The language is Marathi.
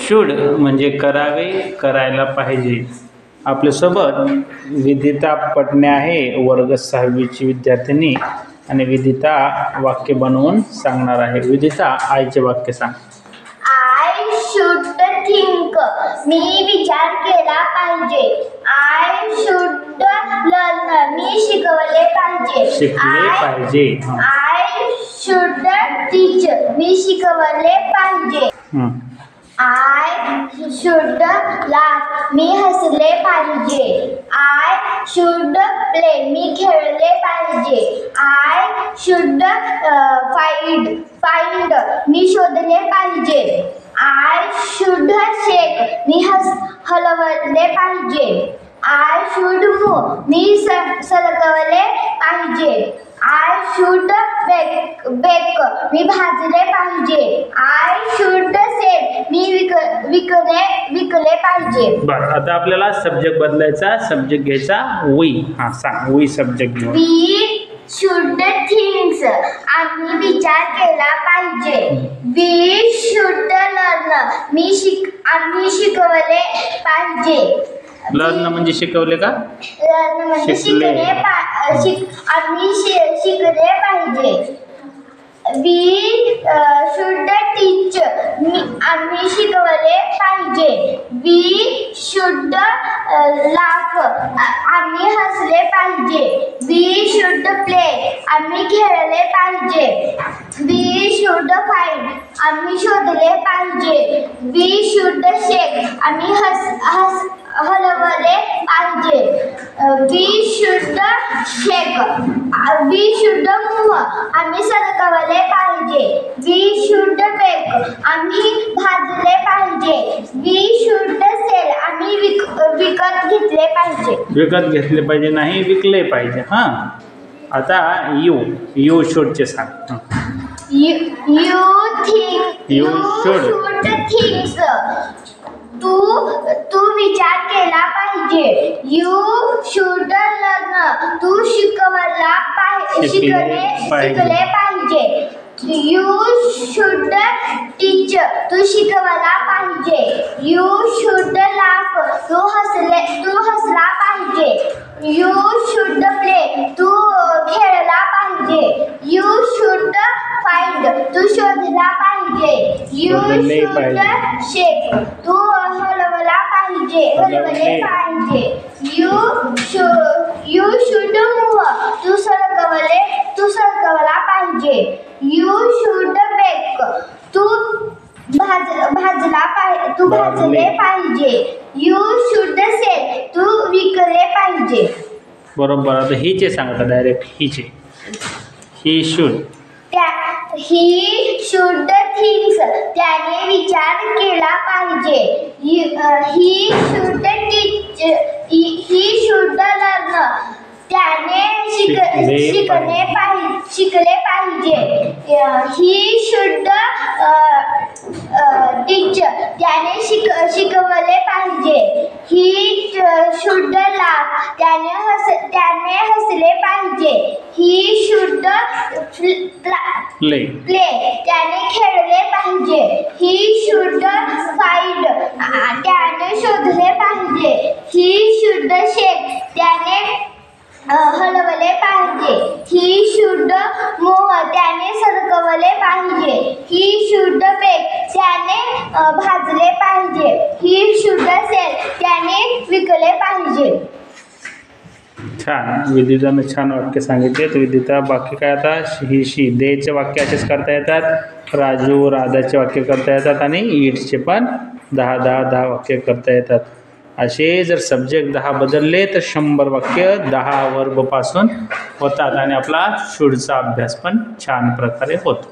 शुड म्हणजे करावे, करायला पाहिजे. आपल्यासोबत विदिता पटणे आहे, वर्ग 6वीची विद्यार्थिनी, आणि विदिता वाक्य बनवून सांगणार आहे. विदिता, आयचे वाक्य सांग. आय शुड थिंक, मी विचार केला पाहिजे. आय शुड लर्न, मी शिकवले पाहिजे. शिकले पाहिजे. आय शुड टीच, मी शिकवले पाहिजे. आय शुड लाफ, मी हसले पाहिजे. आय शुड प्ले, मी खेळले पाहिजे. आय शुड फाइंड, मी शोधले पाहिजे. आय शुड शेक, मी हलवले पाहिजे. आय शुड मूव, मी सरकवले पाहिजे. आय शुड बेक, मी भाजले पाहिजे. आय शुड सेल, मी विकले पाहिजे. बरं, आता आपल्याला सब्जेक्ट बदलायचा. सब्जेक्ट घ्यायचा वी. हा सांग, वी सब्जेक्ट घेऊ. वी शुड थिंक्स, आम्ही विचार केला पाहिजे. वी शुड लर्न, आम्ही शिकवले पाहिजे. लर्न म्हणजे शिकवले का? लर्न म्हणजे आम्ही शिकले पाहिजे. वी शुड टीच, आम्ही शिकवले पाहिजे. वी शुड लाफ, आम्ही हसले पाहिजे. वी शुड प्ले, आम्ही खेळले पाहिजे. वी शुड फाइंड, आम्ही शोधले पाहिजे. वी शुड शेक, आम्ही हलवले पाहिजे. We should shake, we should move, आम्ही सरकवले पाहिजे. वी शुड बेक, आम्ही भाजले पाहिजे. वी शुड सेल, आम्ही विकत घेतले पाहिजे. विकत घेतले पाहिजे नाही, विकले पाहिजे. हां, आता यू शुडचे सांग. यू शुड थिंक्स, तू विचार केला पाहिजे. यू शुड लर्न, तू शिकले पाहिजे. यू शुड टीच, तू शिकवला पाहिजे. यू शुड लाफ, तू हसला पाहिजे. यू शुड प्ले, तू खेळला पाहिजे. यू शुड फाइंड, तू शोधला पाहिजे. यू शुड शेक, तू हलवले पाहिजे. यू शुड मूव, तू सरकवला पाहिजे. यू शुड बेक, तू भाजले पाहिजे. यू शुड सेल, तू विकले पाहिजे. बरोबर. आता हिचे सांगता डायरेक्ट. हिचे he should. He should thinks, त्याने विचार केला पाहिजे. He should teach, he should learn, त्याने शिकले पाहिजे. ही शुड टीच, त्याने शिकवले पाहिजे. ही शुड लाफ, त्याने हसले पाहिजे. ही शुड प्ले, त्याने खेळले पाहिजे. ही शुड फाइंड, त्याने शोधले पाहिजे. ही शुड शेक, त्याने हलवले पाहिजे. ही शुड मूव, त्याने सरकवले पाहिजे. ही शुड बेक, त्याने भाजले पाहिजे. ही शुड सेल, त्याने विकले पाहिजे. छान. विदिताने छान वाक्य सांगितले. तर विदिता, बाकी काय आता ही शी देचे वाक्य असेच करता येतात. राजू राधाचे वाक्य करता येतात आणि ईटचे पण 10 वाक्य करता येतात. असे जर सब्जेक्ट 10 बदलले तर 100 वाक्य 10 वर्बपासून होतात आणि आपला शुडचा अभ्यास पण छान प्रकारे होतो.